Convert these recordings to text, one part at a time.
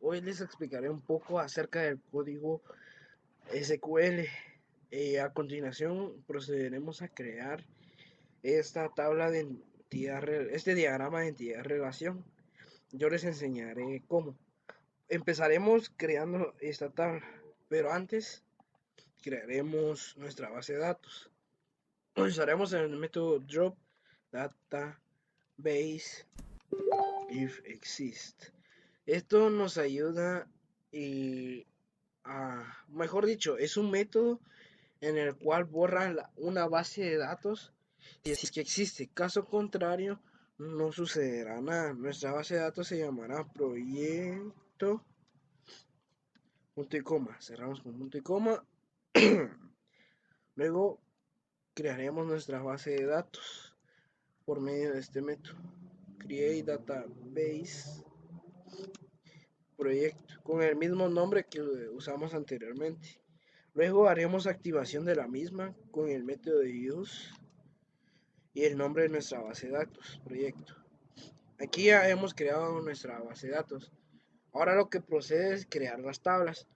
Hoy les explicaré un poco acerca del código SQL. A continuación procederemos a crear esta tabla de este diagrama de entidad-relación. Yo les enseñaré cómo. Empezaremos creando esta tabla, pero antes crearemos nuestra base de datos. Usaremos el método drop database if exist. Esto nos ayuda mejor dicho, es un método en el cual borra una base de datos si es que existe. Caso contrario, no sucederá nada. Nuestra base de datos se llamará proyecto, punto y coma. Cerramos con punto y coma. Luego crearemos nuestra base de datos por medio de este método. Create database proyecto con el mismo nombre que usamos anteriormente. Luego haremos activación de la misma con el método de use y el nombre de nuestra base de datos, proyecto. Aquí ya hemos creado nuestra base de datos. Ahora lo que procede es crear las tablas.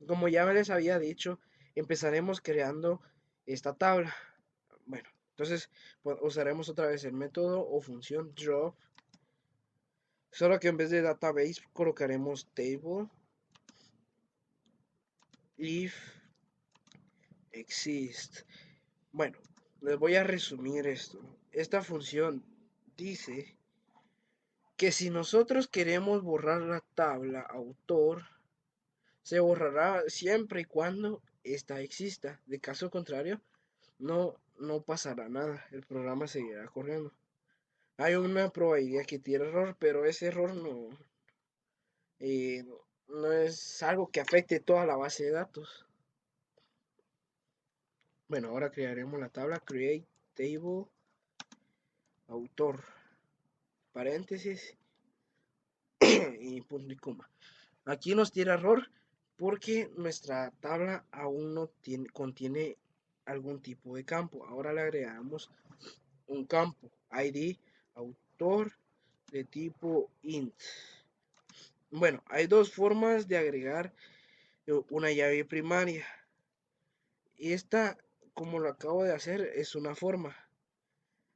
Como ya les había dicho, empezaremos creando esta tabla. Bueno, entonces pues, usaremos otra vez el método o función drop. Solo que en vez de database colocaremos table if exist. Bueno, les voy a resumir esto. Esta función dice que si nosotros queremos borrar la tabla autor, se borrará siempre y cuando esta exista. De caso contrario, no pasará nada. El programa seguirá corriendo. Hay una probabilidad que tiene error, pero ese error eh, no es algo que afecte toda la base de datos. Bueno, ahora crearemos la tabla create table autor paréntesis y punto y coma. Aquí nos tira error porque nuestra tabla aún no contiene algún tipo de campo. Ahora le agregamos un campo ID autor de tipo int. Bueno, hay dos formas de agregar una llave primaria. Esta, como lo acabo de hacer, es una forma.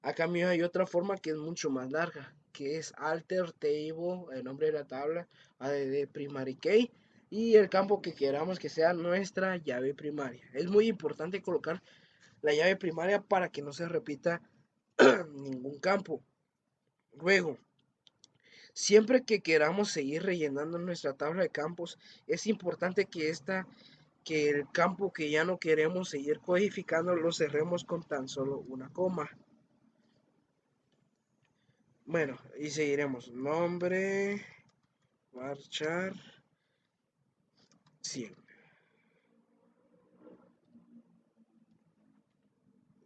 A cambio hay otra forma que es mucho más larga, que es alter table, el nombre de la tabla, add primary key y el campo que queramos que sea nuestra llave primaria. Es muy importante colocar la llave primaria para que no se repita ningún campo. Luego, siempre que queramos seguir rellenando nuestra tabla de campos, es importante que el campo que ya no queremos seguir codificando lo cerremos con tan solo una coma. Bueno, y seguiremos. Nombre, marchar 100.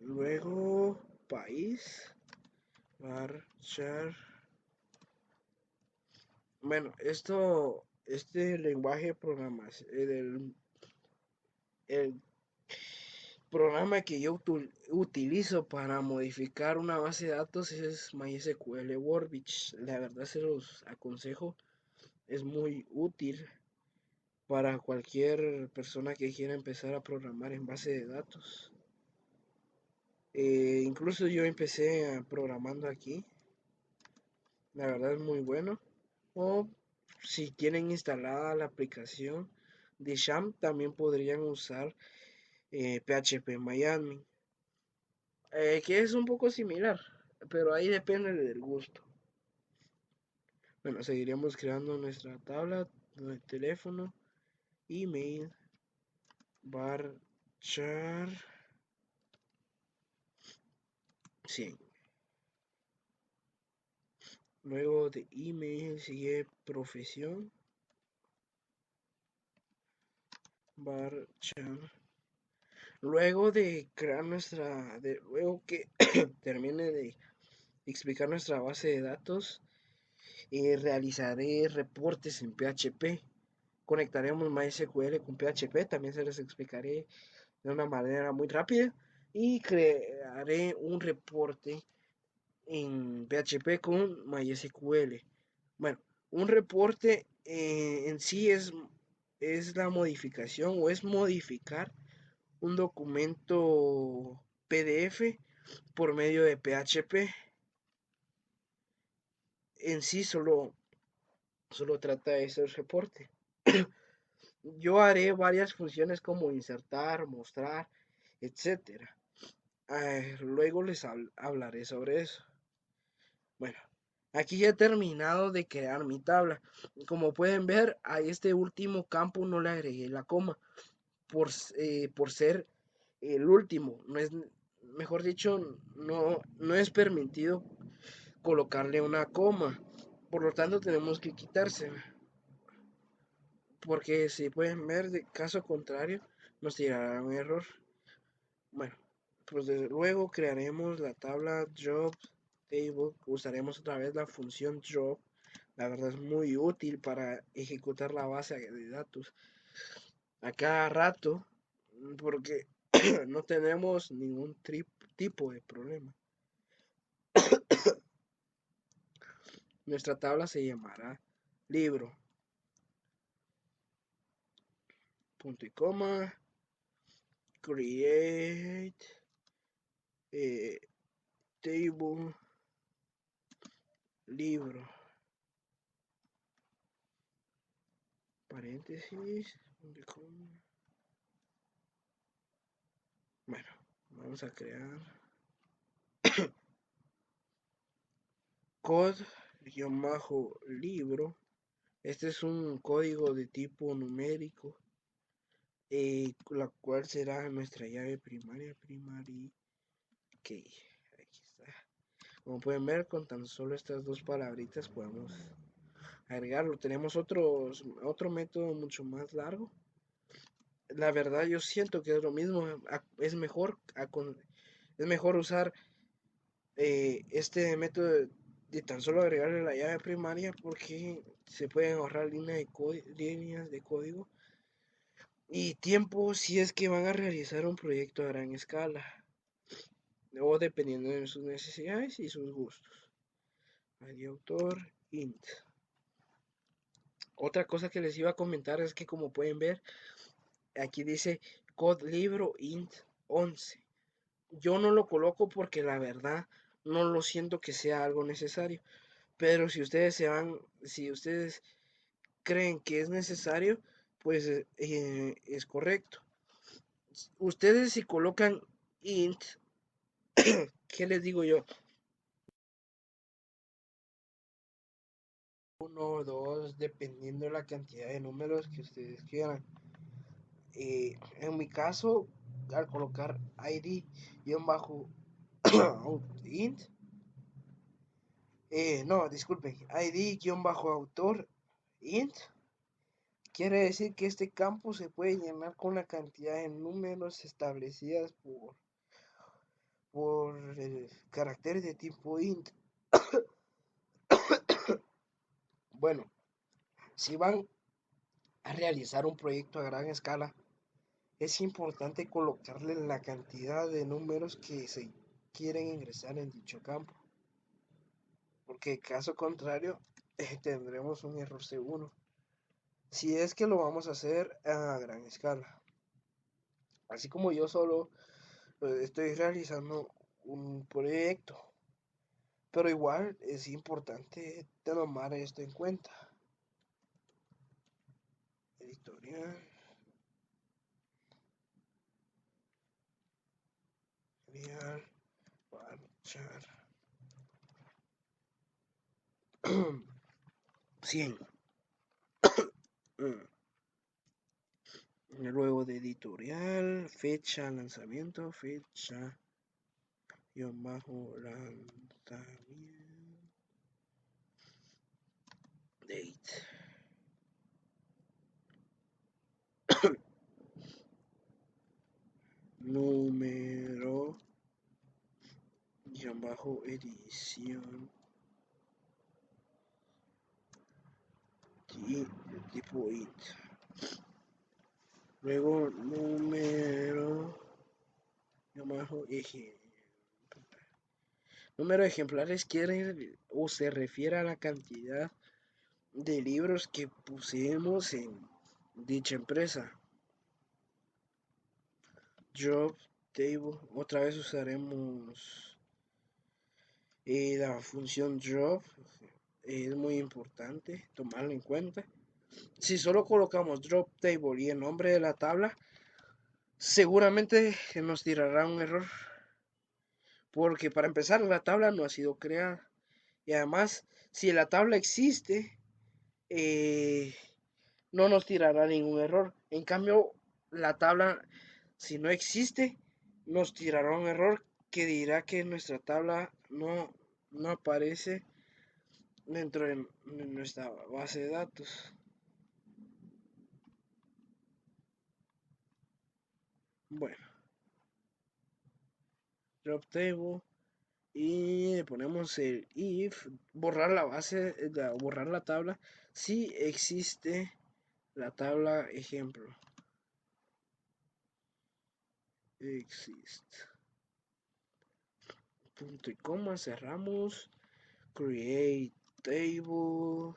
Luego, país, marchar. Bueno, este lenguaje de programación, el programa que yo utilizo para modificar una base de datos es MySQL Workbench. La verdad se los aconsejo, es muy útil para cualquier persona que quiera empezar a programar en base de datos. Incluso yo empecé programando aquí. La verdad es muy bueno. O si tienen instalada la aplicación de Sham, también podrían usar PHP Miami. Que es un poco similar, pero ahí depende del gusto. Bueno, seguiríamos creando nuestra tabla de teléfono, email, varchar 100. Luego de email sigue profesión, varchar. Luego de crear luego que termine de explicar nuestra base de datos, realizaré reportes en PHP. Conectaremos MySQL con PHP, también se les explicaré de una manera muy rápida y crearé un reporte en PHP con MySQL. Bueno, un reporte en sí es la modificación o es modificar un documento PDF por medio de PHP. En sí solo trata de ese reporte. Yo haré varias funciones como insertar, mostrar, etcétera. Luego les hablaré sobre eso. Bueno, aquí ya he terminado de crear mi tabla. Como pueden ver, a este último campo no le agregué la coma por ser el último. No es, mejor dicho, no es permitido colocarle una coma. Por lo tanto, tenemos que quitarse. Porque si pueden ver, de caso contrario, nos tirará un error. Bueno, pues desde luego crearemos la tabla job table. Usaremos otra vez la función job. La verdad es muy útil para ejecutar la base de datos a cada rato porque no tenemos ningún tipo de problema. Nuestra tabla se llamará libro, punto y coma, create table, libro, paréntesis, punto y coma. Bueno, vamos a crear code-libro. Este es un código de tipo numérico, la cual será nuestra llave primaria, ok, aquí está. Como pueden ver, con tan solo estas dos palabritas podemos agregarlo. Tenemos otro método mucho más largo. La verdad, yo siento que es lo mismo. Es mejor usar este método de tan solo agregarle la llave primaria porque se pueden ahorrar líneas de código y tiempo si es que van a realizar un proyecto a gran escala o dependiendo de sus necesidades y sus gustos. ID autor int. Otra cosa que les iba a comentar es que como pueden ver, aquí dice code libro int 11. Yo no lo coloco porque la verdad no lo siento que sea algo necesario. Pero si ustedes creen que es necesario, pues es correcto. Ustedes si colocan int, ¿qué les digo yo? Uno o dos, dependiendo de la cantidad de números que ustedes quieran. En mi caso, al colocar id-int, no, disculpen, id-autor int, quiere decir que este campo se puede llenar con la cantidad de números establecidas por caracteres de tipo int. Bueno, si van a realizar un proyecto a gran escala, es importante colocarle la cantidad de números que se quieren ingresar en dicho campo, porque caso contrario tendremos un error seguro. Si es que lo vamos a hacer a gran escala. Así como yo solo estoy realizando un proyecto, pero igual es importante tomar esto en cuenta. Editorial, editorial, marchar. 100. Luego de editorial, fecha, lanzamiento, fecha, guión bajo, lanzamiento, date. Número, guión bajo, edición, tipo int. Luego, número, guión bajo, número de ejemplares quiere o se refiere a la cantidad de libros que pusimos en dicha empresa. Job table, otra vez usaremos la función job. Es muy importante tomarlo en cuenta. Si solo colocamos drop table y el nombre de la tabla, seguramente nos tirará un error, porque para empezar la tabla no ha sido creada, y además si la tabla existe, eh, no nos tirará ningún error. En cambio, la tabla, si no existe, nos tirará un error que dirá que nuestra tabla no aparece dentro de nuestra base de datos. Bueno, drop table y le ponemos el if, borrar la base, borrar la tabla si existe la tabla ejemplo. Exist. Punto y coma, cerramos. Create table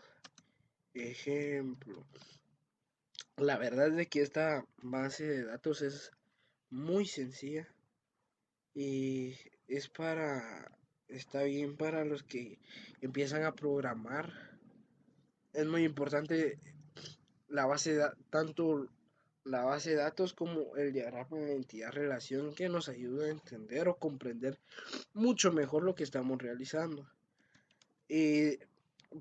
ejemplo. La verdad es que esta base de datos es muy sencilla y es está bien para los que empiezan a programar. Es muy importante la base de tanto la base de datos como el diagrama de identidad relación, que nos ayuda a entender o comprender mucho mejor lo que estamos realizando. Y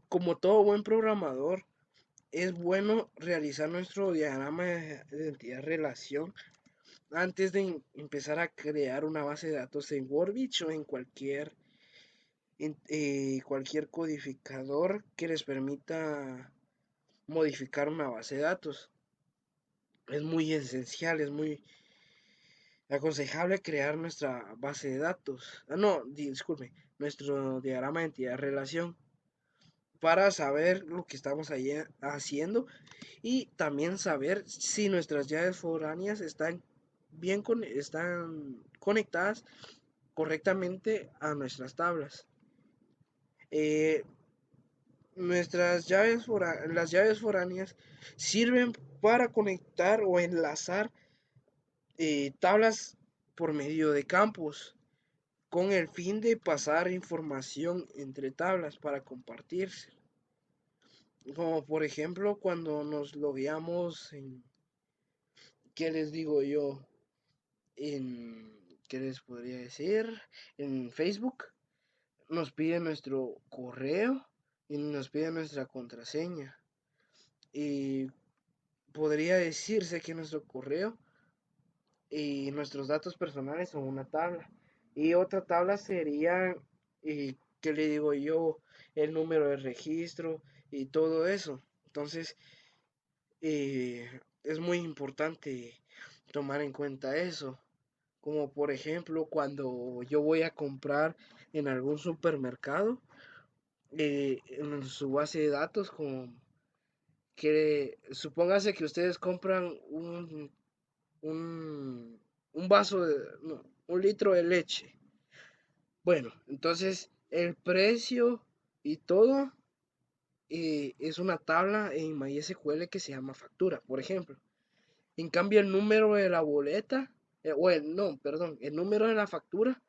como todo buen programador, es bueno realizar nuestro diagrama de identidad relación antes de empezar a crear una base de datos en Workbench o en cualquier codificador que les permita modificar una base de datos. Es muy esencial, es muy aconsejable crear nuestra base de datos. No, disculpe, nuestro diagrama de entidad relación, para saber lo que estamos haciendo y también saber si nuestras llaves foráneas están están conectadas correctamente a nuestras tablas. Las llaves foráneas sirven para conectar o enlazar tablas por medio de campos, con el fin de pasar información entre tablas para compartirse. Como por ejemplo cuando nos logueamos en, ¿qué les digo yo? ¿Qué les podría decir? En Facebook nos pide nuestro correo y nos pide nuestra contraseña. Y podría decirse que nuestro correo y nuestros datos personales son una tabla. Y otra tabla sería, ¿qué le digo yo? El número de registro y todo eso. Entonces, es muy importante tomar en cuenta eso. Como por ejemplo, cuando yo voy a comprar en algún supermercado, en su base de datos, como que supóngase que ustedes compran un, un vaso de, no, un litro de leche. Bueno, entonces el precio y todo es una tabla en MySQL que se llama factura, por ejemplo. En cambio, el número de la boleta, no, perdón, el número de la factura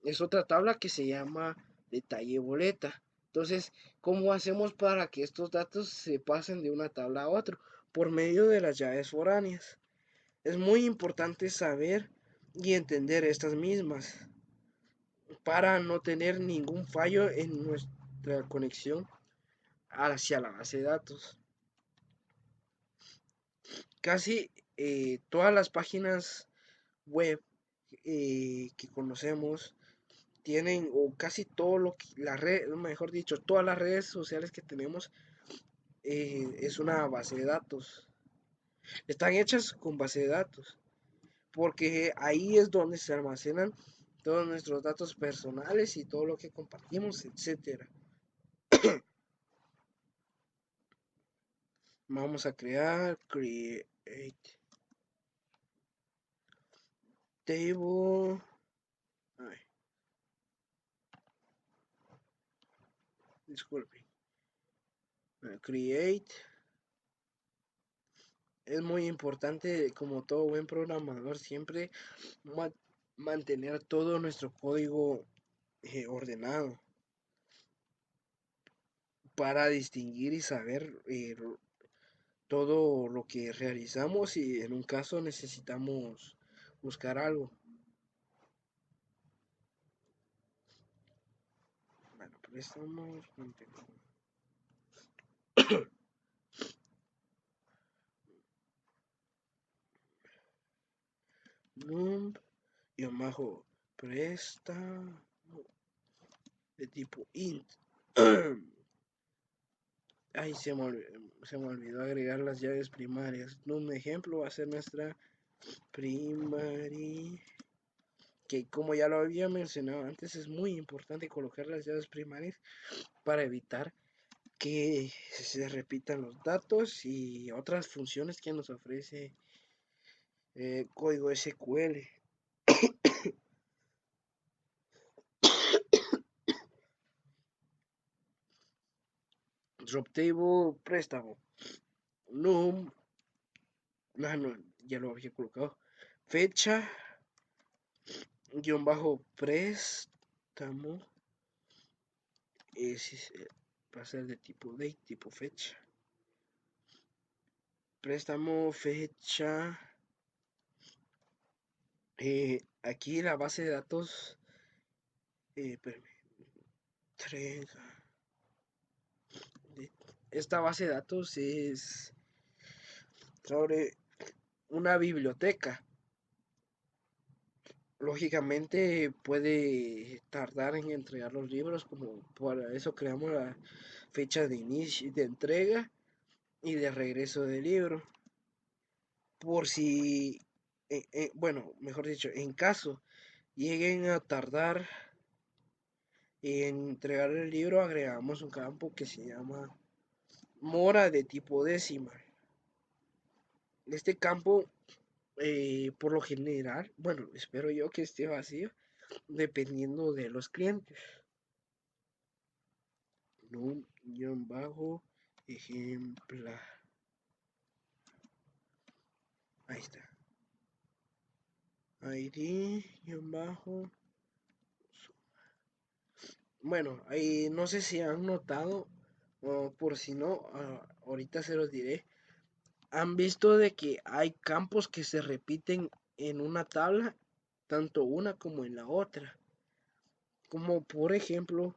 es otra tabla que se llama detalle boleta. Entonces, ¿cómo hacemos para que estos datos se pasen de una tabla a otra? Por medio de las llaves foráneas. Es muy importante saber y entender estas mismas para no tener ningún fallo en nuestra conexión hacia la base de datos. Casi todas las páginas web que conocemos tienen, o casi todo lo que la red, mejor dicho, todas las redes sociales que tenemos es una base de datos. Están hechas con base de datos, porque ahí es donde se almacenan todos nuestros datos personales y todo lo que compartimos, etcétera. Vamos a create table. Ay, disculpen. create. Es muy importante, como todo buen programador, siempre mantener todo nuestro código ordenado para distinguir y saber todo lo que realizamos y en un caso necesitamos buscar algo. Bueno, préstamos, num y abajo presta de tipo int. Ay, se me olvidó agregar las llaves primarias. Un ejemplo va a ser nuestra primary, que como ya lo había mencionado antes, es muy importante colocar las llaves primarias para evitar que se repitan los datos y otras funciones que nos ofrece código SQL. Drop table, préstamo. Num, no, ya lo había colocado. Fecha, guión bajo préstamo. Va a ser de tipo date, tipo fecha. Préstamo, fecha. Aquí la base de datos. Entrega. Esta base de datos es sobre una biblioteca. Lógicamente puede tardar en entregar los libros, como para eso creamos la fecha de inicio, de entrega y de regreso del libro. Por si, bueno, mejor dicho, en caso lleguen a tardar en entregar el libro, agregamos un campo que se llama mora de tipo décima. Este campo, por lo general, bueno, espero yo que esté vacío, dependiendo de los clientes. Un guión bajo ejemplar. Ahí está. ID guión bajo. Bueno, ahí no sé si han notado, o por si no, ahorita se los diré. Han visto de que hay campos que se repiten en una tabla, tanto una como en la otra. Como por ejemplo,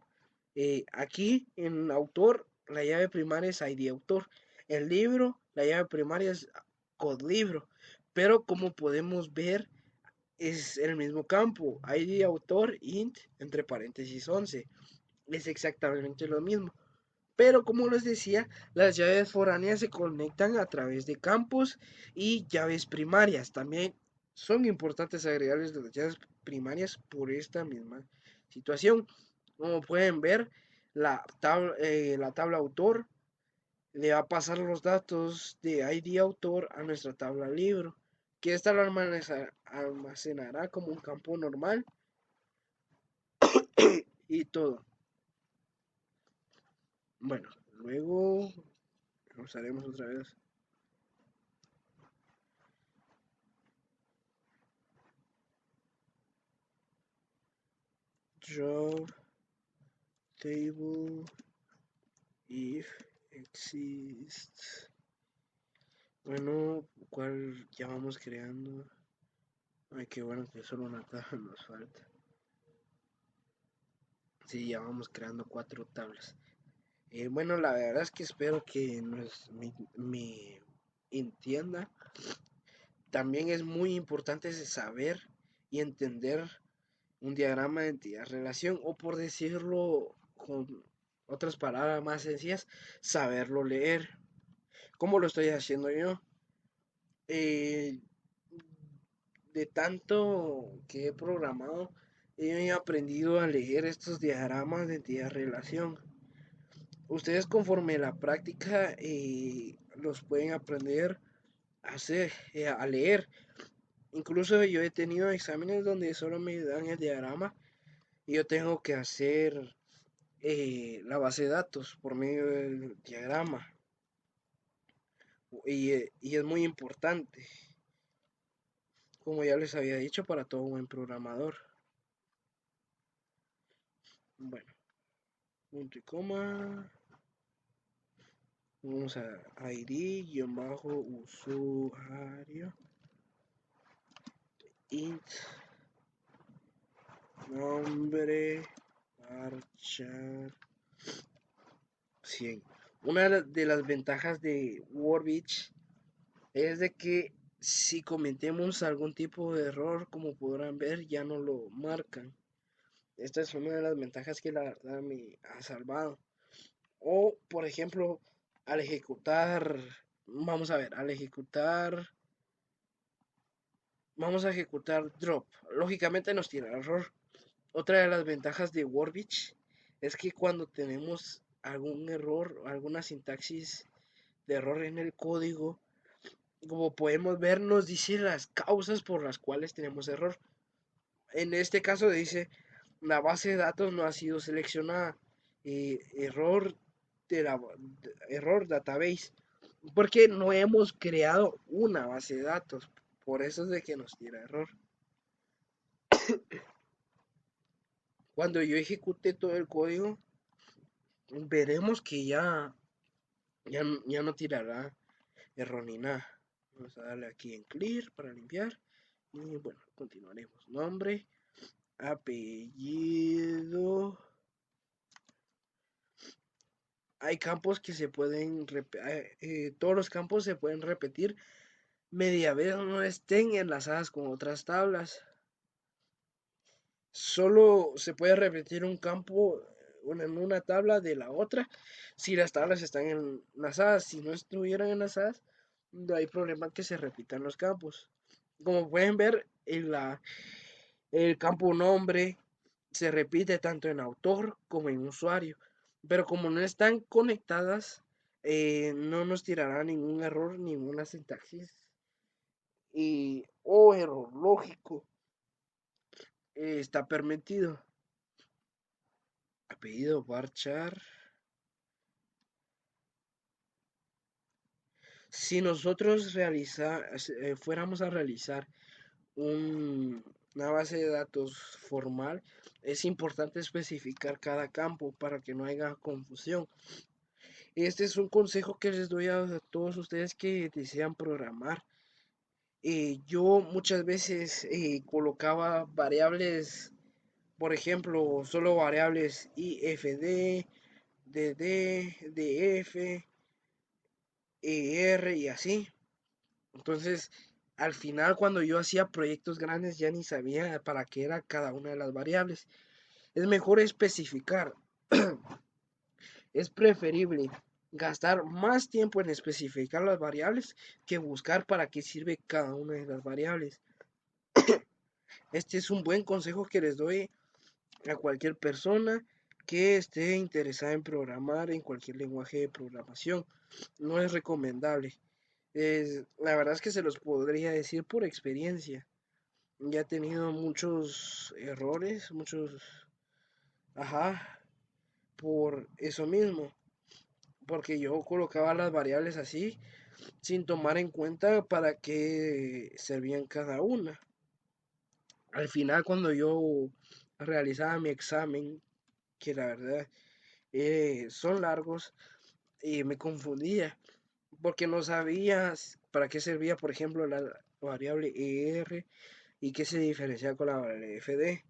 aquí en autor, la llave primaria es ID autor. El libro, la llave primaria es codlibro. Pero como podemos ver, es el mismo campo. ID autor int entre paréntesis 11. Es exactamente lo mismo. Pero como les decía, las llaves foráneas se conectan a través de campos y llaves primarias. También son importantes agregarles las llaves primarias por esta misma situación. Como pueden ver, la tabla autor le va a pasar los datos de ID autor a nuestra tabla libro, que esta lo almacenará como un campo normal y todo. Bueno, luego usaremos otra vez. Draw table if exists. Bueno, ¿cuál ya vamos creando? Ay, qué bueno que solo una tabla nos falta. Sí, ya vamos creando 4 tablas. Bueno, la verdad es que espero que me entienda. También es muy importante saber y entender un diagrama de entidad-relación, o por decirlo con otras palabras más sencillas, saberlo leer. ¿Cómo lo estoy haciendo yo? Eh, de tanto que he programado, he aprendido a leer estos diagramas de entidad-relación. Ustedes conforme la práctica los pueden aprender a hacer, a leer. Incluso yo he tenido exámenes donde solo me dan el diagrama y yo tengo que hacer la base de datos por medio del diagrama. Y es muy importante, como ya les había dicho, para todo buen programador. Bueno, punto y coma. Vamos a id-usuario int nombre varchar 100. Una de las ventajas de Workbench es de que si cometemos algún tipo de error, como podrán ver, ya no lo marcan. Esta es una de las ventajas que la verdad me ha salvado. O, por ejemplo, al ejecutar, vamos a ejecutar drop. Lógicamente nos tira error. Otra de las ventajas de Workbench es que cuando tenemos algún error, alguna sintaxis de error en el código, como podemos ver, nos dice las causas por las cuales tenemos error. En este caso dice, la base de datos no ha sido seleccionada. Error error database. Porque no hemos creado una base de datos. Por eso es de que nos tira error. Cuando yo ejecute todo el código, veremos que ya no tirará error ni nada. Vamos a darle aquí en clear para limpiar. Y bueno, continuaremos. Nombre, apellido. Hay campos que se pueden, todos los campos se pueden repetir media vez no estén enlazadas con otras tablas. Solo se puede repetir un campo en una tabla de la otra si las tablas están enlazadas. Si no estuvieran enlazadas, no hay problema que se repitan los campos. Como pueden ver, el campo nombre se repite tanto en autor como en usuario. Pero como no están conectadas, no nos tirará ningún error, ninguna sintaxis o error lógico. Está permitido. Apellido varchar. Si nosotros fuéramos a realizar una base de datos formal, es importante especificar cada campo para que no haya confusión. Este es un consejo que les doy a todos ustedes que desean programar. Yo muchas veces colocaba variables, por ejemplo, solo variables IFD, DD, DF, ER y así. Entonces, al final, cuando yo hacía proyectos grandes, ya ni sabía para qué era cada una de las variables. Es mejor especificar. Es preferible gastar más tiempo en especificar las variables que buscar para qué sirve cada una de las variables. Este es un buen consejo que les doy a cualquier persona que esté interesada en programar en cualquier lenguaje de programación. No es recomendable. La verdad es que se los podría decir por experiencia. Ya he tenido muchos errores, ajá, por eso mismo, porque yo colocaba las variables así, sin tomar en cuenta para qué servían cada una. Al final, cuando yo realizaba mi examen, que la verdad son largos, me confundía, porque no sabías para qué servía, por ejemplo, la variable ER y qué se diferencia con la variable FD.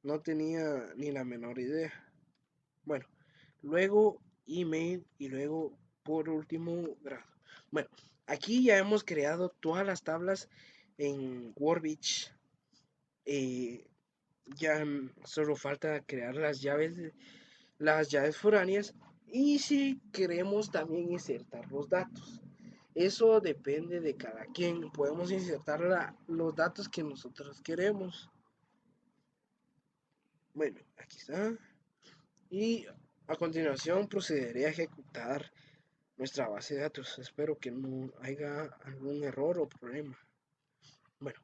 No tenía ni la menor idea. Bueno, luego email y luego por último grado. Bueno, aquí ya hemos creado todas las tablas en Workbench. Ya solo falta crear las llaves foráneas y si queremos también insertar los datos. Eso depende de cada quien. Podemos insertar los datos que nosotros queremos. Bueno, aquí está. Y a continuación procederé a ejecutar nuestra base de datos. Espero que no haya algún error o problema. Bueno,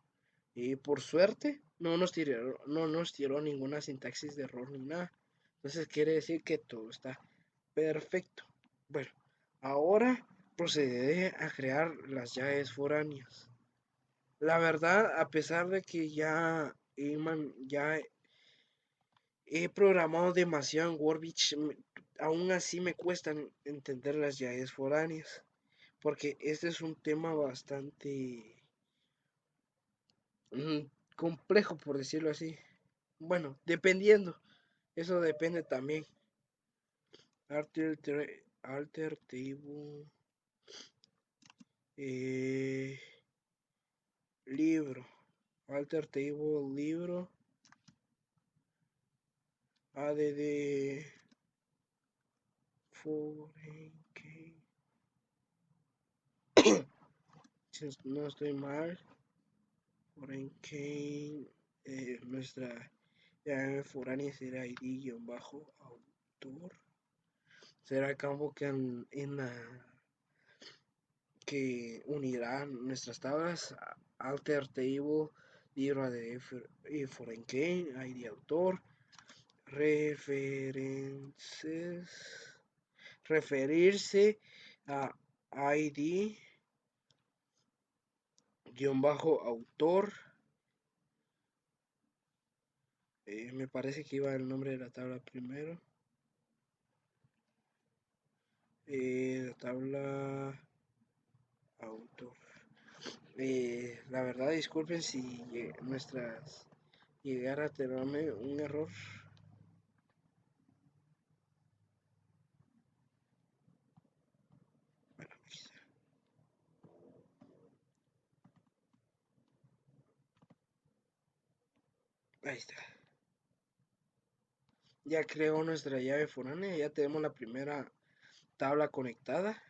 por suerte no nos tiró ninguna sintaxis de error ni nada. Entonces quiere decir que todo está perfecto. Bueno, ahora procederé a crear las llaves foráneas. La verdad, a pesar de que ya he programado demasiado en Wordbitch, aún así me cuestan entender las llaves foráneas, porque este es un tema bastante mm, complejo, por decirlo así. Bueno, dependiendo, eso depende también. Alter table, eh, libro, alter table, libro, add foreign key. Si no estoy mal, foreign key, nuestra llave foránea será id-autor. Será el campo en la que unirá nuestras tablas alter table, libro de foreign key, id autor, references, referirse a id autor. Me parece que iba el nombre de la tabla primero. La tabla autor. La verdad, disculpen si llegara a tenerme un error. Bueno, ahí está. Ya creó nuestra llave foránea, ya tenemos la primera tabla conectada.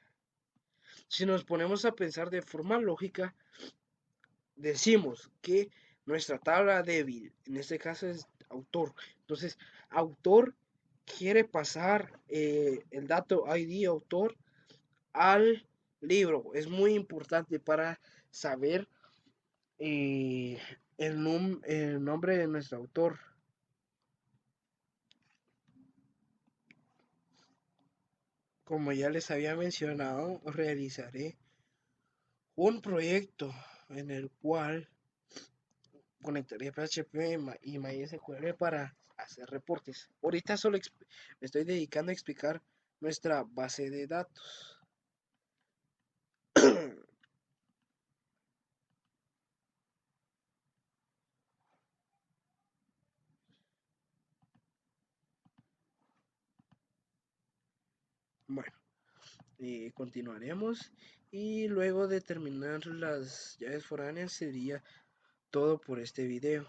Si nos ponemos a pensar de forma lógica, decimos que nuestra tabla débil, en este caso es autor. Entonces, autor quiere pasar el dato ID autor al libro. Es muy importante para saber el nombre de nuestro autor. Como ya les había mencionado, realizaré un proyecto en el cual conectaré PHP y MySQL para hacer reportes. Ahorita solo me estoy dedicando a explicar nuestra base de datos. Bueno, continuaremos y luego de terminar las llaves foráneas sería todo por este video.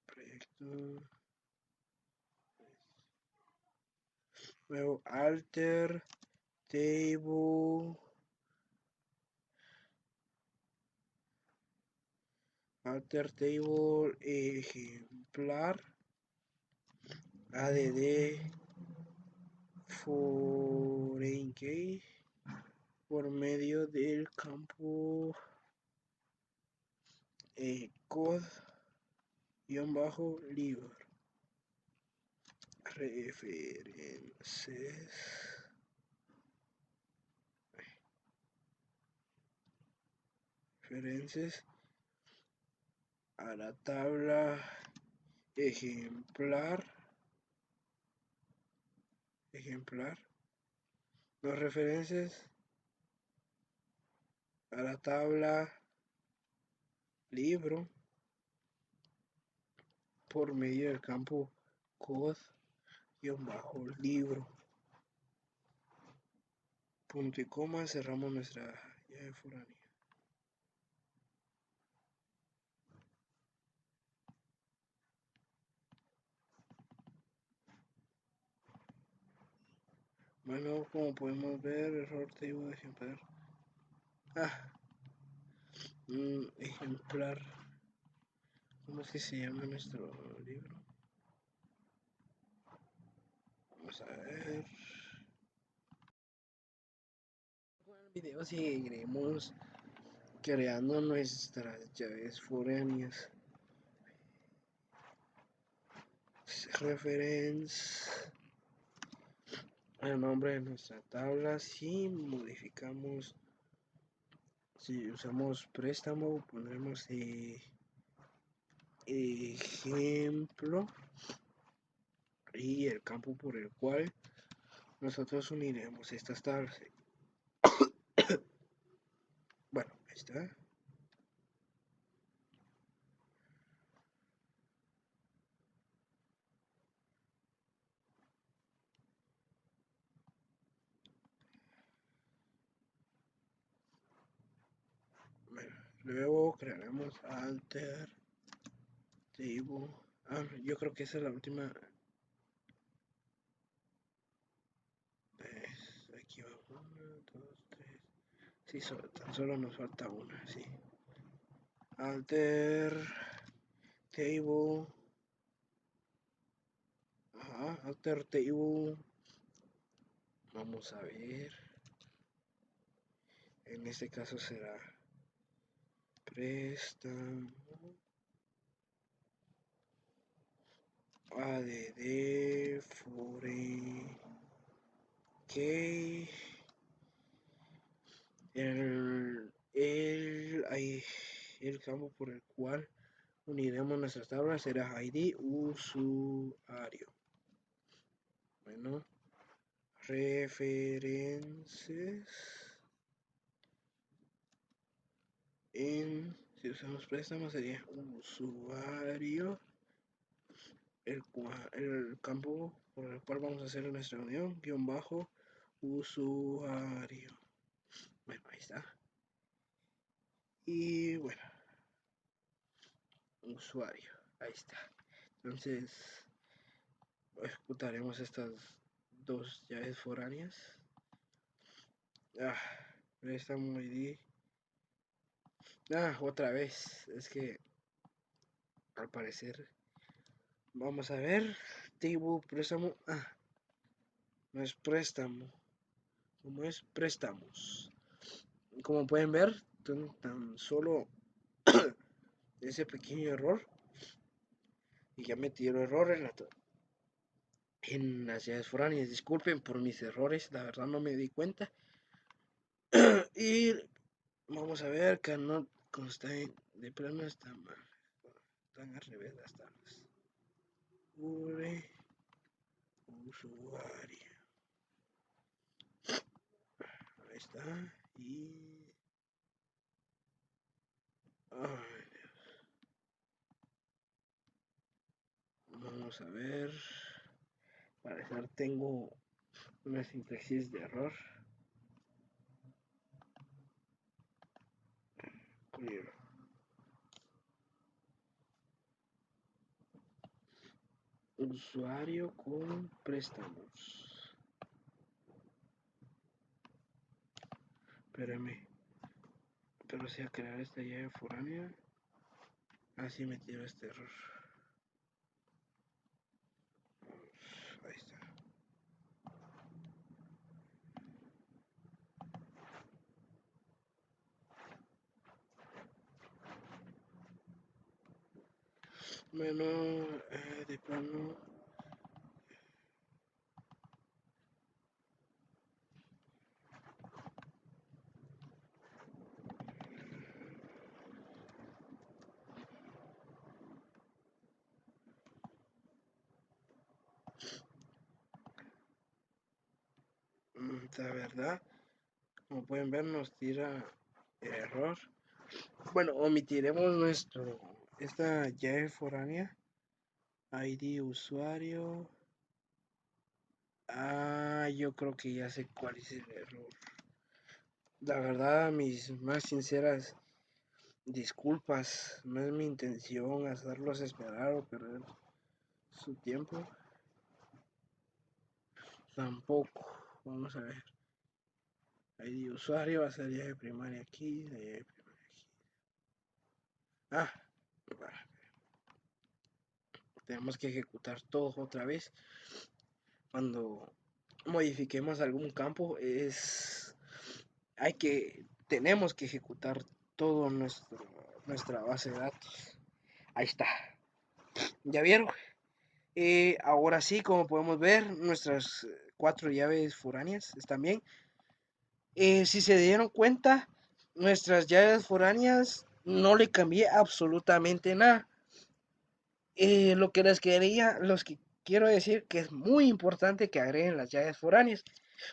Proyecto. Luego alter table. Alter table ejemplar. Add foreign key por medio del campo code-libro. Referencias a la tabla ejemplar. Los referencias a la tabla libro por medio del campo code-libro. Punto y coma, cerramos nuestra llave foránea. Bueno, como podemos ver, error table de ejemplar. Ejemplar. ¿Cómo es que se llama nuestro libro? Vamos a ver. Con el video seguiremos creando nuestras llaves foráneas. reference el nombre de nuestra tabla. Si modificamos, si usamos préstamo, pondremos ejemplo y el campo por el cual nosotros uniremos estas tablas. Bueno, ahí está. Bueno, luego crearemos alter table. Yo creo que esa es la última. Aquí va 1, 2, 3. Sí, tan solo nos falta una, sí. Alter table. Ajá, alter table. Vamos a ver. En este caso será préstamo. ADD foreign key. El campo por el cual uniremos nuestras tablas será ID usuario. Bueno, referencias. Si usamos préstamos sería usuario. El campo por el cual vamos a hacer nuestra unión, guión bajo, usuario. Bueno, ahí está. Y bueno, usuario, ahí está. Entonces, ejecutaremos estas dos llaves foráneas. Préstamo ID. Otra vez, es que al parecer, vamos a ver, table préstamo. No es préstamo, como es préstamos. Como pueden ver, tan solo ese pequeño error y ya metí el error en las llaves foráneas. Disculpen por mis errores, la verdad no me di cuenta. Y vamos a ver, cannot constrain de plano está mal, están al revés las tablas. Usuario, ahí está. Y vamos a ver, parecer tengo una sintaxis de error. Clear. Usuario con préstamos. Espérame. Pero si a crear esta llave foránea. Así me tiró este error. Ahí está. Bueno, de plano. La verdad, como pueden ver, nos tira error. Bueno, omitiremos esta llave foránea. ID usuario. Yo creo que ya sé cuál es el error. La verdad, mis más sinceras disculpas. No es mi intención hacerlos esperar o perder su tiempo. Tampoco. Vamos a ver. ID usuario va a ser llave primaria aquí. Llave primaria aquí. Tenemos que ejecutar todo otra vez. Cuando modifiquemos algún campo tenemos que ejecutar todo nuestra base de datos. Ahí está. ¿Ya vieron? Ahora sí, como podemos ver, nuestras 4 llaves foráneas están bien. Si se dieron cuenta, nuestras llaves foráneas no le cambié absolutamente nada. Lo que los que quiero decir que es muy importante que agreguen las llaves foráneas,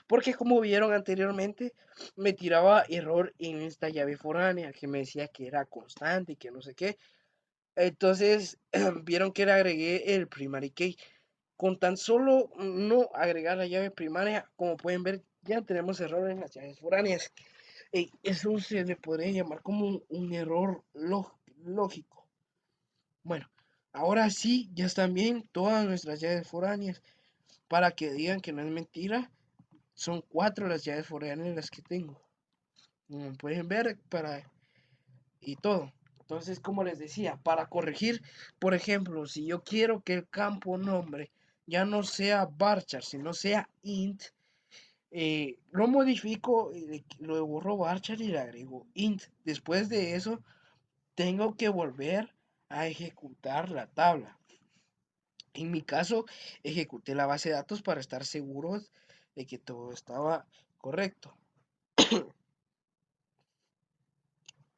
porque como vieron anteriormente, me tiraba error en esta llave foránea, que me decía que era constante y que no sé qué. Entonces, vieron que le agregué el primary key. Con tan solo no agregar la llave primaria, como pueden ver, ya tenemos error en las llaves foráneas. Eso se le podría llamar como un error lógico. Bueno, ahora sí, ya están bien todas nuestras llaves foráneas. Para que digan que no es mentira, son 4 las llaves foráneas las que tengo. Como pueden ver, y todo. Entonces, como les decía, para corregir, por ejemplo, si yo quiero que el campo nombre ya no sea varchar, sino sea int, lo modifico, lo borro varchar y le agrego int. Después de eso, tengo que volver a ejecutar la tabla. En mi caso, ejecuté la base de datos para estar seguros de que todo estaba correcto.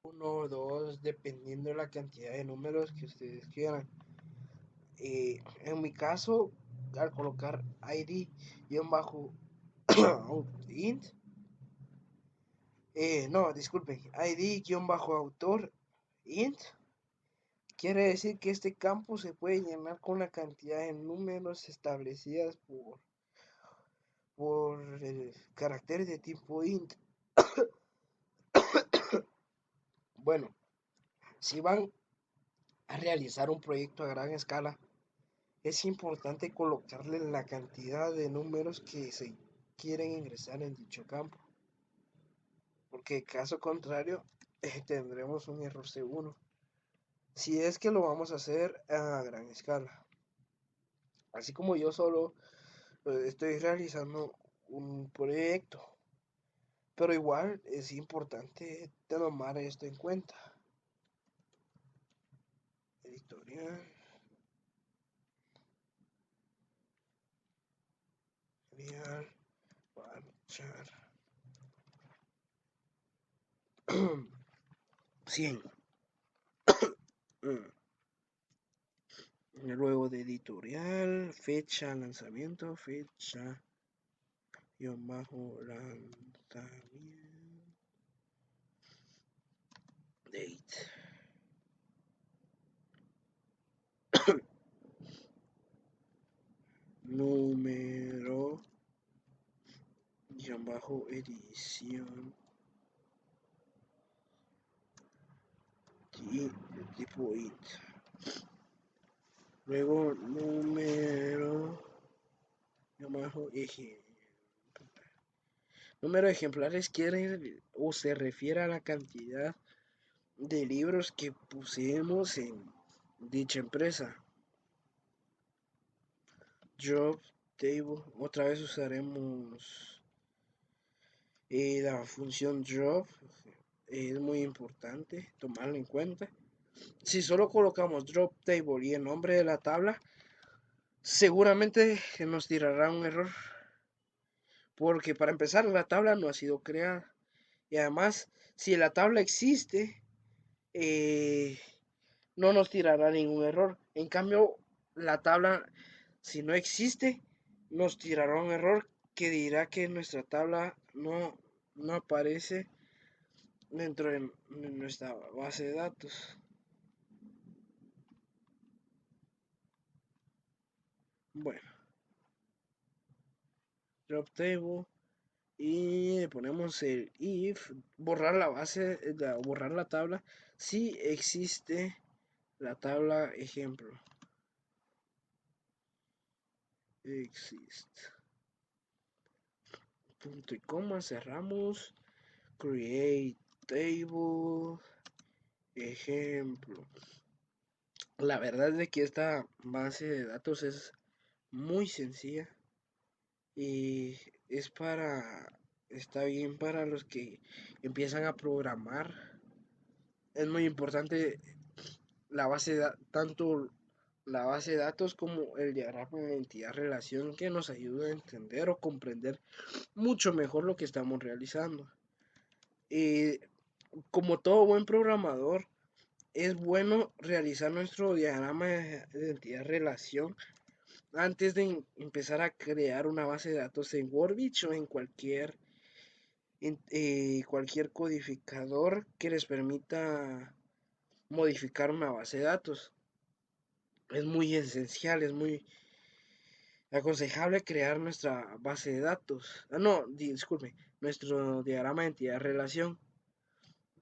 Uno, dos, dependiendo de la cantidad de números que ustedes quieran. En mi caso, al colocar id-int, no, disculpen, id-autor int, quiere decir que este campo se puede llenar con la cantidad de números establecidas por el carácter de tipo int. Bueno, si van a realizar un proyecto a gran escala, es importante colocarle la cantidad de números que se quieren ingresar en dicho campo, porque caso contrario tendremos un error seguro, si es que lo vamos a hacer a gran escala. Así como yo solo estoy realizando un proyecto, pero igual es importante tomar esto en cuenta. Editorial, editorial, marchar. 100. Luego de editorial, fecha, lanzamiento, fecha, guión bajo, lanzamiento, date. Número, guión bajo, edición, y tipo int. Luego, número, guión bajo, número de ejemplares quiere o se refiere a la cantidad de libros que pusimos en dicha empresa. Job table, otra vez usaremos la función job. Es muy importante tomarlo en cuenta. Si solo colocamos drop table y el nombre de la tabla, seguramente nos tirará un error, porque para empezar la tabla no ha sido creada, y además si la tabla existe, no nos tirará ningún error. En cambio, la tabla, si no existe, nos tirará un error que dirá que nuestra tabla no aparece dentro de nuestra base de datos. Bueno, drop table y le ponemos el if, borrar la base, borrar la tabla si existe la tabla ejemplo. Existe. Punto y coma, cerramos. Create table. Ejemplo. La verdad es de que esta base de datos es muy sencilla y es está bien para los que empiezan a programar. Es muy importante la base de tanto la base de datos como el diagrama de entidad-relación que nos ayuda a entender o comprender mucho mejor lo que estamos realizando. Y como todo buen programador, es bueno realizar nuestro diagrama de entidad-relación antes de empezar a crear una base de datos en Wordbitch o en cualquier codificador que les permita modificar una base de datos. Es muy esencial, es muy aconsejable crear nuestra base de datos. No, disculpe, nuestro diagrama de entidad-relación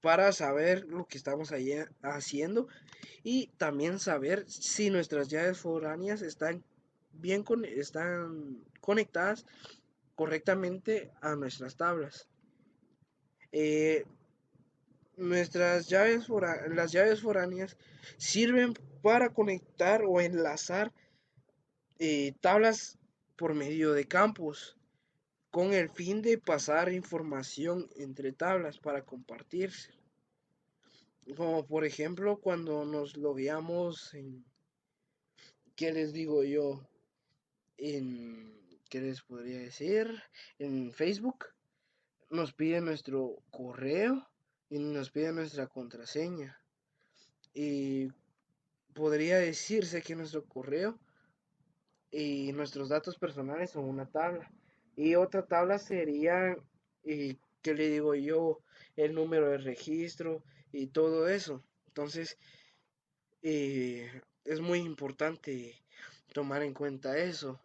para saber lo que estamos haciendo y también saber si nuestras llaves foráneas están conectadas correctamente a nuestras tablas. Eh, las llaves foráneas sirven para conectar o enlazar tablas por medio de campos con el fin de pasar información entre tablas para compartirse. Como por ejemplo cuando nos logueamos en, ¿qué les digo yo? ¿Qué les podría decir? En Facebook nos pide nuestro correo y nos pide nuestra contraseña. Y podría decirse que nuestro correo y nuestros datos personales son una tabla. Y otra tabla sería, ¿qué le digo yo? El número de registro y todo eso. Entonces, es muy importante tomar en cuenta eso.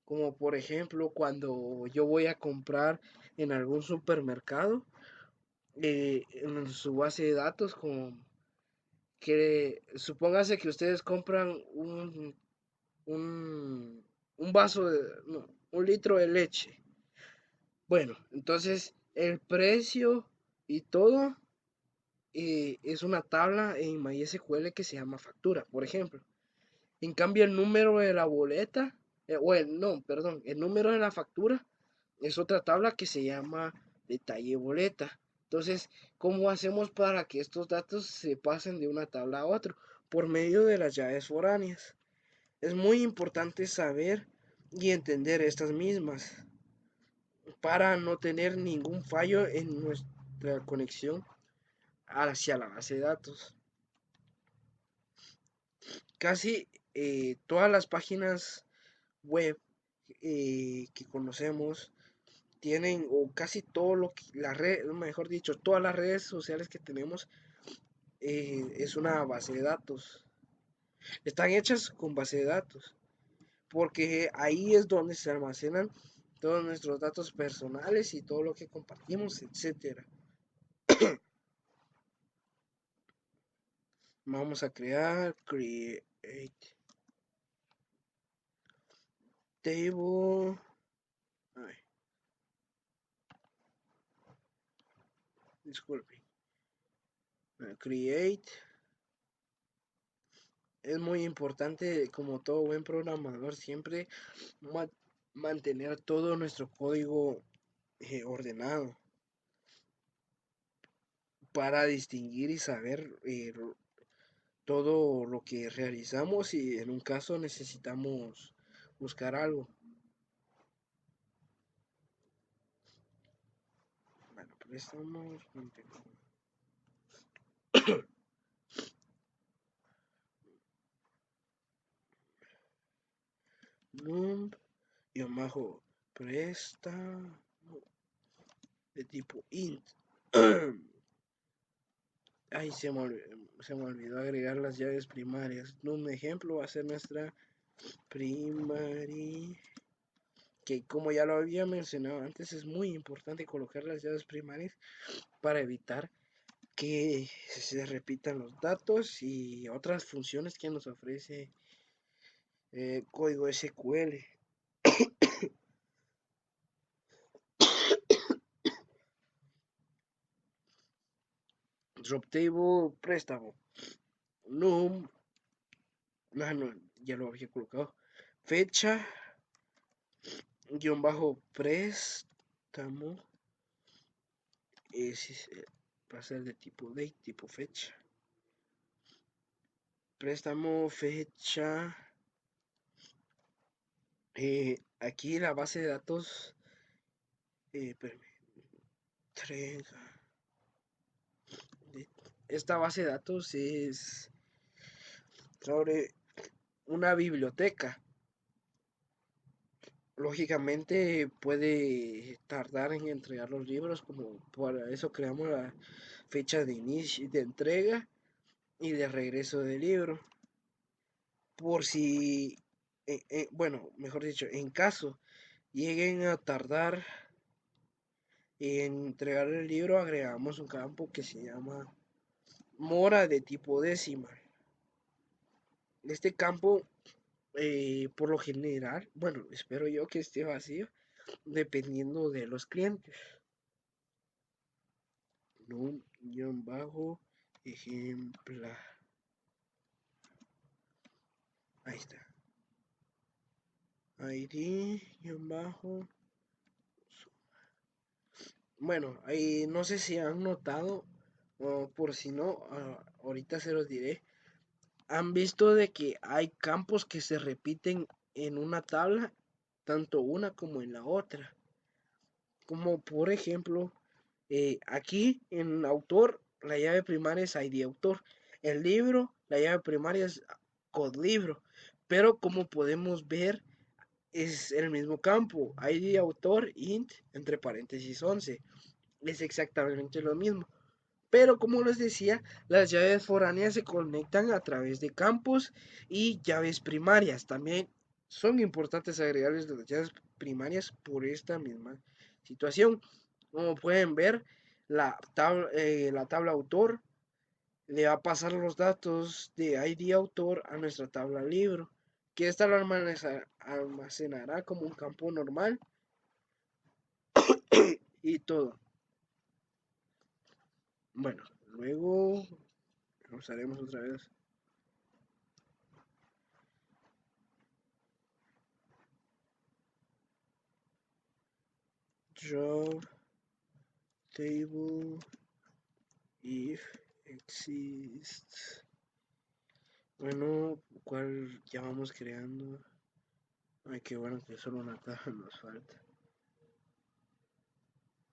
Como por ejemplo, cuando yo voy a comprar en algún supermercado, en su base de datos, como que supóngase que ustedes compran un, un vaso no, un litro de leche. Bueno, entonces el precio y todo es una tabla en MySQL que se llama factura, por ejemplo. En cambio, el número de la boleta, no, perdón, el número de la factura es otra tabla que se llama detalle boleta. Entonces, ¿cómo hacemos para que estos datos se pasen de una tabla a otra? Por medio de las llaves foráneas. Es muy importante saber y entender estas mismas para no tener ningún fallo en nuestra conexión hacia la base de datos. Casi todas las páginas web que conocemos tienen, o casi todo lo que la red, mejor dicho, todas las redes sociales que tenemos es una base de datos. Están hechas con base de datos, porque ahí es donde se almacenan todos nuestros datos personales y todo lo que compartimos, etcétera. Vamos a create table. Ay, disculpen. Create. Es muy importante, como todo buen programador, siempre mantener todo nuestro código ordenado para distinguir y saber todo lo que realizamos y en un caso necesitamos buscar algo. Bueno, préstamos. Num y abajo préstamo de tipo int. Ay, se me olvidó agregar las llaves primarias. Un ejemplo va a ser nuestra primary, que como ya lo había mencionado antes, es muy importante colocar las llaves primarias para evitar que se repitan los datos y otras funciones que nos ofrece código SQL. Drop table, préstamo. Num, no, ya lo había colocado. Fecha, guión bajo préstamo. Va a ser de tipo date, tipo fecha. préstamo, fecha. Aquí la base de datos, espérame, entrega. Esta base de datos es sobre una biblioteca. Lógicamente puede tardar en entregar los libros, como por eso creamos la fecha de inicio, de entrega y de regreso del libro. Por si, bueno, mejor dicho, en caso lleguen a tardar en entregar el libro, agregamos un campo que se llama mora de tipo decimal. Este campo, por lo general, bueno, espero yo que esté vacío, dependiendo de los clientes. Ejemplar. Ahí está. ID, bueno, ahí no sé si han notado, o por si no, ahorita se los diré. Han visto de que hay campos que se repiten en una tabla, tanto una como en la otra. Como por ejemplo, aquí en autor, la llave primaria es ID autor. El libro, la llave primaria es codlibro. Pero como podemos ver, es el mismo campo. ID autor int entre paréntesis 11. Es exactamente lo mismo. Pero como les decía, las llaves foráneas se conectan a través de campos y llaves primarias. También son importantes agregarles las llaves primarias por esta misma situación. Como pueden ver, la tabla autor le va a pasar los datos de ID autor a nuestra tabla libro, que esta lo almacenará como un campo normal y todo. Bueno, luego usaremos otra vez. Draw table if exists. Bueno, ¿cuál ya vamos creando? Ay, qué bueno que solo una tabla nos falta.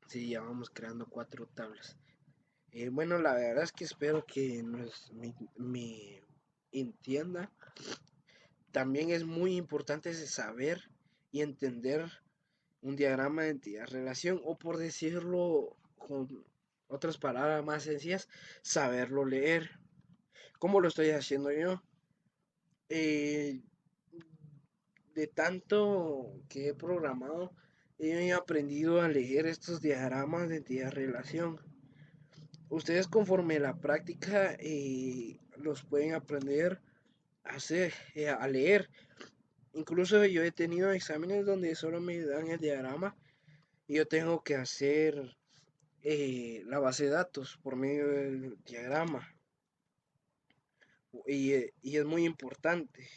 Sí, ya vamos creando 4 tablas. Bueno, la verdad es que espero que me entienda. También es muy importante saber y entender un diagrama de entidad-relación, o por decirlo con otras palabras más sencillas, saberlo leer. ¿Cómo lo estoy haciendo yo? Eh, de tanto que he programado, he aprendido a leer estos diagramas de entidad-relación. Ustedes conforme la práctica los pueden aprender a hacer, a leer. Incluso yo he tenido exámenes donde solo me dan el diagrama y yo tengo que hacer la base de datos por medio del diagrama. Y es muy importante,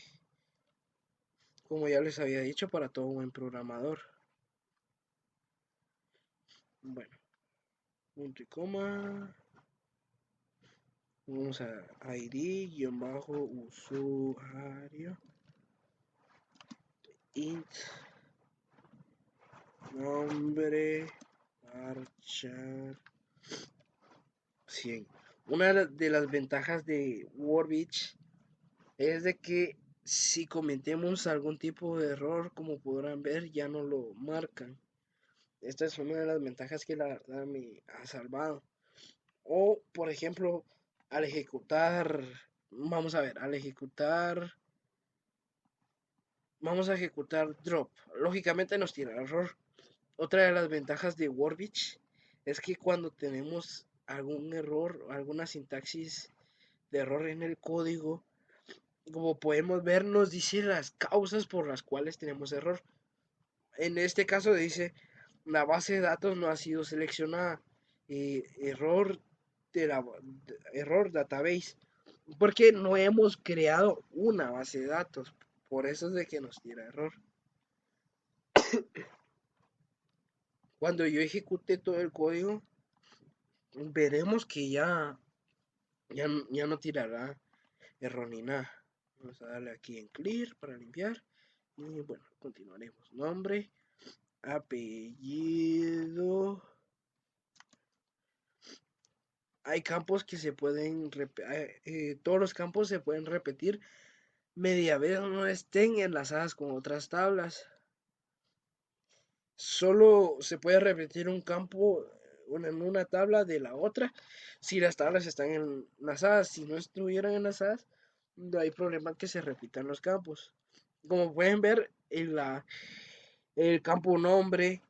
como ya les había dicho, para todo buen programador. Bueno, punto y coma. Vamos a ID-usuario int nombre varchar 100. Una de las ventajas de Wordbitch es de que si cometemos algún tipo de error, como podrán ver, ya no lo marcan. Esta es una de las ventajas que la verdad me ha salvado. O, por ejemplo, al ejecutar, vamos a ejecutar drop. Lógicamente nos tira error. Otra de las ventajas de Wordbitch es que cuando tenemos algún error, alguna sintaxis de error en el código, como podemos ver, nos dice las causas por las cuales tenemos error. En este caso dice, la base de datos no ha sido seleccionada. Error error database. Porque no hemos creado una base de datos. Por eso es de que nos tira error. Cuando yo ejecute todo el código, veremos que ya no tirará error ni nada. Vamos a darle aquí en clear para limpiar. Y bueno, continuaremos. Nombre, apellido. Hay campos que se pueden, todos los campos se pueden repetir media vez no estén enlazadas con otras tablas. Solo se puede repetir un campo en una tabla de la otra si las tablas están enlazadas. Si no estuvieran enlazadas, no hay problema que se repitan los campos. Como pueden ver, el campo nombre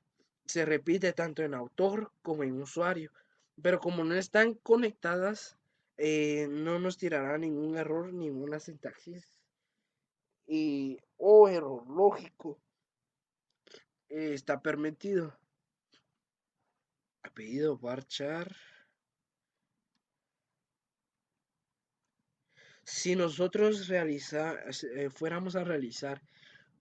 se repite tanto en autor como en usuario. Pero como no están conectadas, no nos tirará ningún error, ninguna sintaxis o error lógico. Está permitido. Apellido varchar. Si nosotros fuéramos a realizar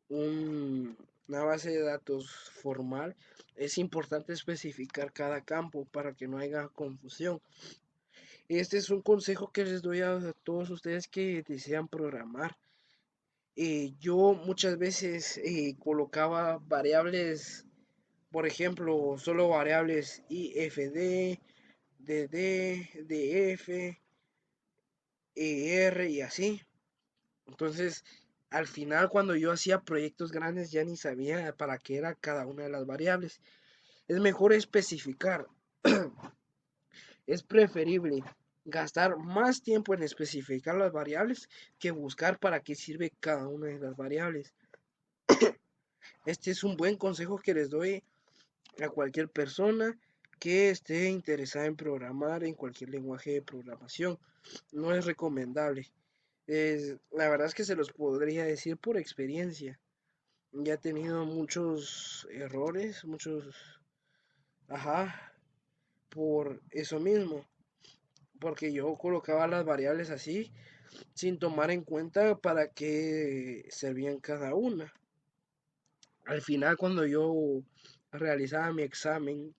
una base de datos formal, es importante especificar cada campo para que no haya confusión. Este es un consejo que les doy a todos ustedes que desean programar. Yo muchas veces colocaba variables, por ejemplo, solo variables IFD, DD, DF, ER y así. Entonces, al final, cuando yo hacía proyectos grandes, ya ni sabía para qué era cada una de las variables. Es mejor especificar. Es preferible gastar más tiempo en especificar las variables que buscar para qué sirve cada una de las variables. Este es un buen consejo que les doy a cualquier persona que esté interesada en programar en cualquier lenguaje de programación. No es recomendable. La verdad es que se los podría decir por experiencia. Ya he tenido muchos errores, ajá, por eso mismo, porque yo colocaba las variables así, sin tomar en cuenta para qué servían cada una. Al final, cuando yo realizaba mi examen,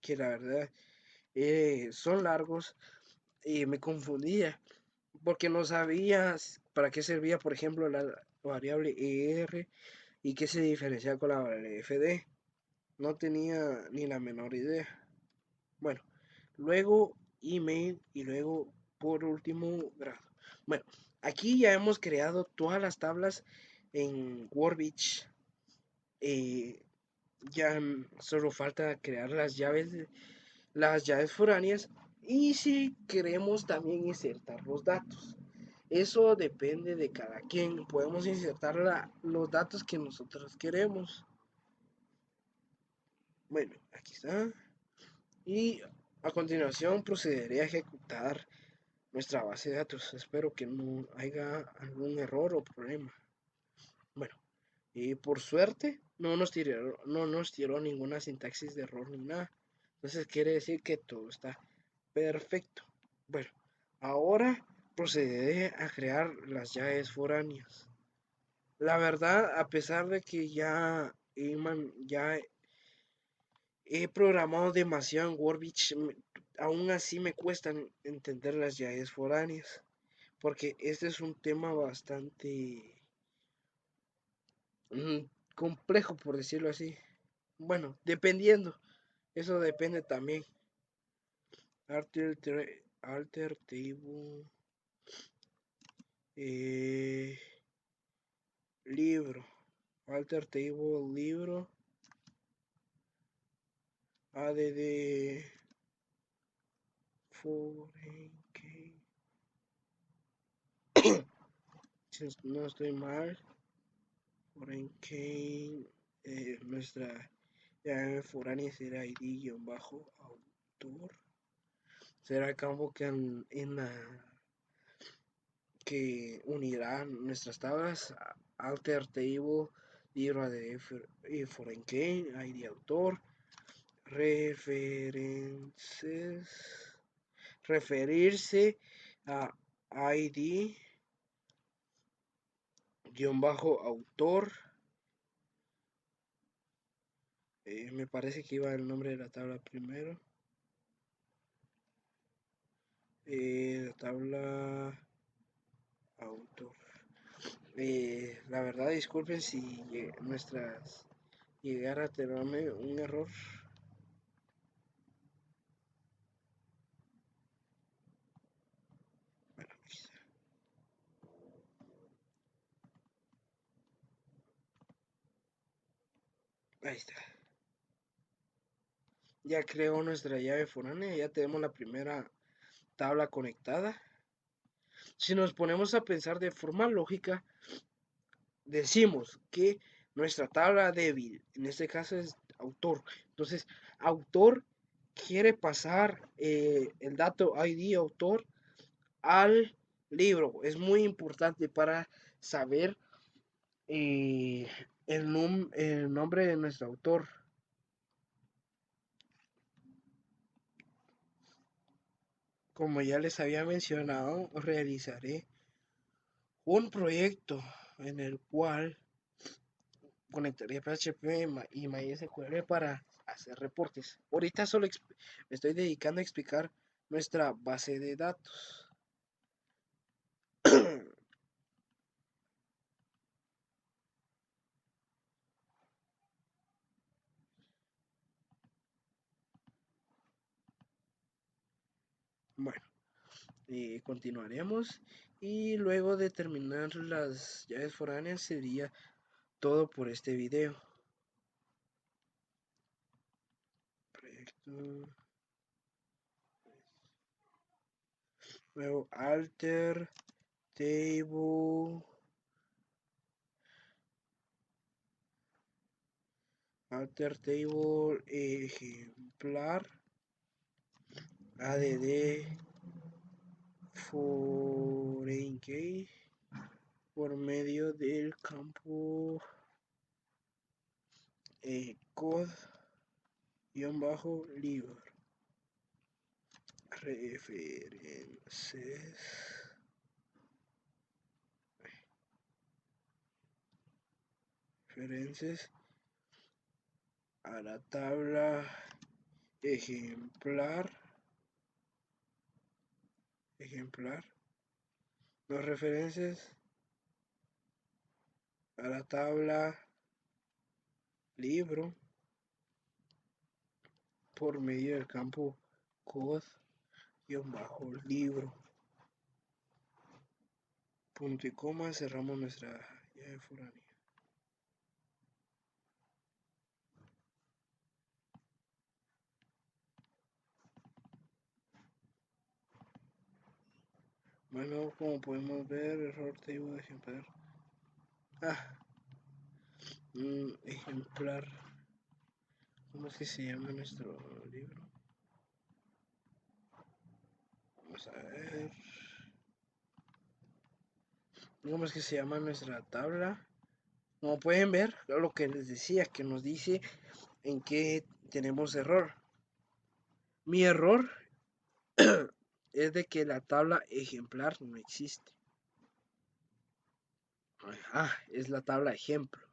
que la verdad son largos, me confundía, porque no sabía para qué servía, por ejemplo, la variable ER y qué se diferencia con la variable FD. No tenía ni la menor idea. Bueno, luego email y luego por último grado. Bueno, aquí ya hemos creado todas las tablas en Workbench. Ya solo falta crear las llaves foráneas y si queremos también insertar los datos. Eso depende de cada quien. Podemos insertar los datos que nosotros queremos. Bueno, aquí está. Y a continuación procederé a ejecutar nuestra base de datos. Espero que no haya algún error o problema. Bueno, y por suerte no nos tiró ninguna sintaxis de error ni nada. Entonces quiere decir que todo está perfecto. Bueno, ahora procederé a crear las llaves foráneas. La verdad, a pesar de que ya he programado demasiado en Workbench, aún así me cuestan entender las llaves foráneas, porque este es un tema bastante mm, complejo, por decirlo así. Bueno, dependiendo, eso depende también. Alter table, eh, libro, alter table, libro, add foreign key. Si no estoy mal, foreign key, nuestra llave foránea será id-autor. Será el campo que unirá nuestras tablas alter table, libro de foreign key, id autor, references, referirse a id autor. Me parece que iba el nombre de la tabla primero. La tabla autor. La verdad, disculpen si nuestras llegara a tenerme un error. Bueno, ahí está. Ya creó nuestra llave foránea, ya tenemos la primera tabla conectada. Si nos ponemos a pensar de forma lógica, decimos que nuestra tabla débil, en este caso es autor. Entonces, autor quiere pasar el dato ID autor al libro. Es muy importante para saber el nombre de nuestro autor. Como ya les había mencionado, realizaré un proyecto en el cual conectaré PHP y MySQL para hacer reportes. Ahorita solo me estoy dedicando a explicar nuestra base de datos. Bueno, continuaremos y luego de terminar las llaves foráneas sería todo por este video. Proyecto. Luego alter table. Alter table ejemplar. Add foreign key por medio del campo code-libro. Referencias a la tabla ejemplar. Las referencias a la tabla libro por medio del campo code-libro. Punto y coma, cerramos nuestra llave foránea. Bueno, como podemos ver, error table de ejemplar. Ejemplar. ¿Cómo es que se llama nuestro libro? Vamos a ver. ¿Cómo es que se llama nuestra tabla? Como pueden ver, lo que les decía, que nos dice en qué tenemos error. Mi error es de que la tabla ejemplar no existe. Es la tabla ejemplo.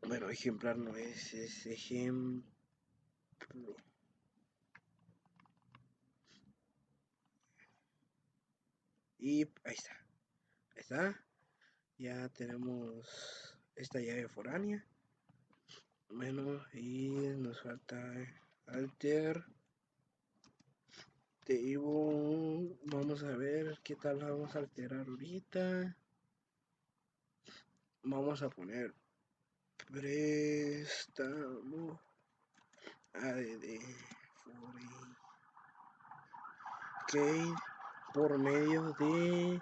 Bueno, ejemplar no es ejemplo. Y ahí está. Ya tenemos esta llave foránea. Bueno, y nos falta alter table. Vamos a ver qué tal la vamos a alterar ahorita. Vamos a poner préstamo add foreign key por medio de